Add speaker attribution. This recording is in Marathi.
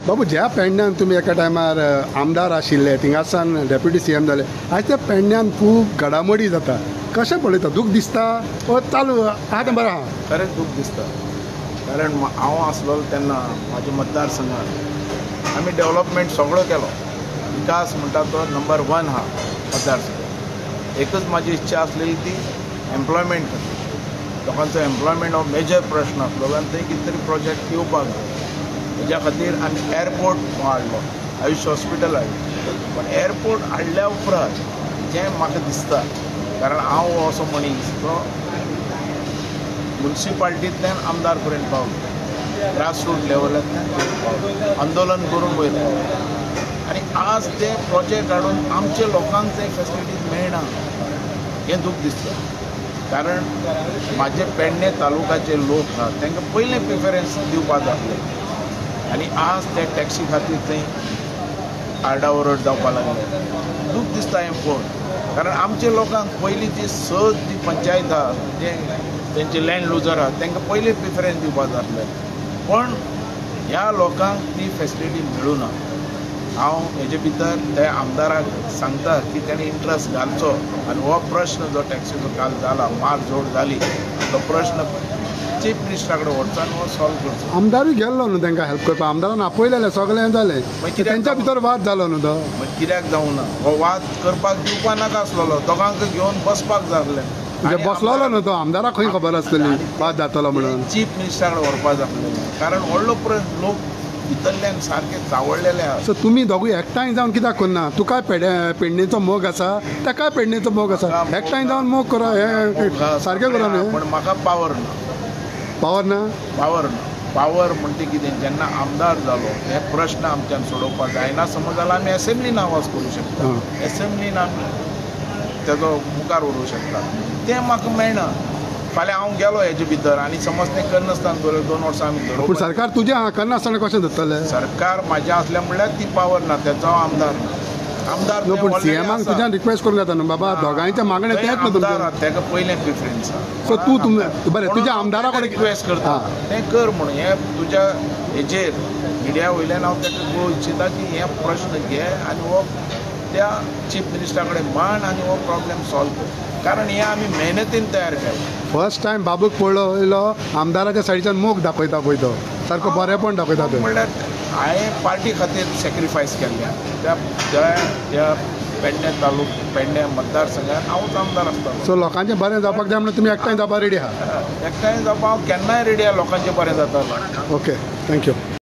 Speaker 1: बाबू ज्या पेडण्यान तुम्ही एका टायमार आमदार आशिल्ले थिंगासान डेप्युटी सीएम जाले आयज त्या पेडण्यान खूब घडामोडी जाता कशें पळयता दूख दिसता व चालू आतां बरें आहा
Speaker 2: खरेंच दूख दिसता कारण हांव आसलो तेन्ना म्हाज्या मतदारसंघात आमी डेव्हलपमेंट सगळो केलो विकास म्हणटा तो नंबर 1 हा मतदारसंघात एकच म्हाजी इच्छा आसलेली ती एम्प्लॉयमेंट लोकांचो एम्प्लॉयमेंट हो मेजर प्रश्न आसलो आनी थंय कितें तरी प्रोजेक्ट येवपाक जाय हेज्या खातीर आमी एअरपोर्ट हाडलो आयुष हॉस्पिटल हाडलें पण एअरपोर्ट हाडल्या उपरांत जें म्हाका दिसता कारण हांव असो मनीस तो म्युनिसिपाल्टींतल्यान आमदार पर्यंत पावलो ग्रासरूट लेवलांतल्यान पावलो आंदोलन करून वयलो आनी आज ते प्रोजेक्ट हाडून आमच्या लोकांक ते फेसिलिटीज मेळना हें दूख दिसता कारण म्हाजे पेडणे तालुकाचे लोक आहात तांकां पयलें प्रिफरन्स दिवपाक जाय आनी आज ते टॅक्सी खातीर थंय आरडाओरड जावपाक लागले दूख दिसता हें पळोवन कारण आमच्या लोकांक पयलीं जी जी पंचायत आहा जे तेंचे लँड लुजर आहात तांकां पयलीं प्रिफरन्स दिवपाक जातलें पण ह्या लोकांक ती फेसिलिटी मेळूना हांव हेजे भितर त्या आमदाराक सांगता की ताणें इंट्रस्ट घालचो आनी हो प्रश्न जो टॅक्सीचो काल जाला मारझोड जाली तो प्रश्न चीफ मिनिस्टरा कडेन व्हरचो आनी हो सॉल्व करचो
Speaker 1: आमदारूय गेल्लो न्हू तांकां हेल्प करपाक आमदारान आपयलेलें सगळें जालें तेंच्या भितर वाद जालो न्हू तो
Speaker 2: मागीर कित्याक जावना हो वाद करपाक दिवपाक नाका आसलेलो दोगांक घेवन बसपाक जाय आसलें
Speaker 1: म्हणजे बसलोलो न्हू तो आमदाराक खंय खबर आसतली वाद जातलो म्हणून
Speaker 2: चीफ मिनिस्टरा कडेन व्हरपाक जाय आसलेलें कारण व्हडलो प्रश्न लोक भितरल्यान सारके चावळलेले आहा
Speaker 1: सो तुमी दोगूय एकठांय जावन कित्याक करना तुका पेडणेचो मोग आसा ताका पेडणेचो मोग आसा एकठांय जावन मोग करा हें सारकें करा न्हू
Speaker 2: पण म्हाका पावर ना
Speaker 1: पावर ना
Speaker 2: पावर म्हणटा कितें जेन्ना आमदार जालो हे प्रश्न आमच्यान सोडोवपाक जायना समज जाल्यार आमी एसेंब्लीन आवाज करूं शकता एसेंब्लीन आमी तेजो मुखार व्हरूंक शकता तें म्हाका मेळना फाल्यां हांव गेलो हेजे भितर आनी समज तें करनासतना दवरलें 2 वर्सां आमी धरप
Speaker 1: पूण सरकार तुजें आहा करनासतना कशें धरतलें
Speaker 2: सरकार म्हाजें आसल्या म्हणल्यार ती पावर ना तेचो आमदार ना आमदार
Speaker 1: नो पूण सीएमाक तुज्यान रिक्वेस्ट करूंक जाता न्हू बाबा दोगांयचें मागणें तेंच न्हू तुमचें
Speaker 2: तेका पयलें प्रिफरन्स आहा
Speaker 1: सो तूं बरें तुज्या आमदारा कडेन
Speaker 2: रिक्वेस्ट करता तें कर म्हणून हें तुज्या हेजेर मिडिया वयल्यान हांव तेका कळोवंक इच्छिता की हे प्रश्न घे आनी हो त्या चीफ मिनिस्टरा कडेन मांड आनी हो प्रॉब्लेम सॉल्व कर कारण हे आमी मेहनतीन तयार केला
Speaker 1: फर्स्ट टायम बाबूक पळयलो आमदाराच्या सायडीच्यान मोग दाखयता पळय तो सारको बरेपण दाखयता तो
Speaker 2: म्हणल्यार हांवें पार्टी खातीर सॅक्रिफायस केल्लें त्या पेडणे पेडणे मतदारसंघात हांवूच आमदार आसतालो
Speaker 1: सो लोकांचें बरें जावपाक जाय म्हणून तुमी एकठांय जावपाक रेडी आहा
Speaker 2: एकठांय जावपाक हांव केन्नाय रेडी आहा लोकांचें बरें जातालो
Speaker 1: ओके थँक्यू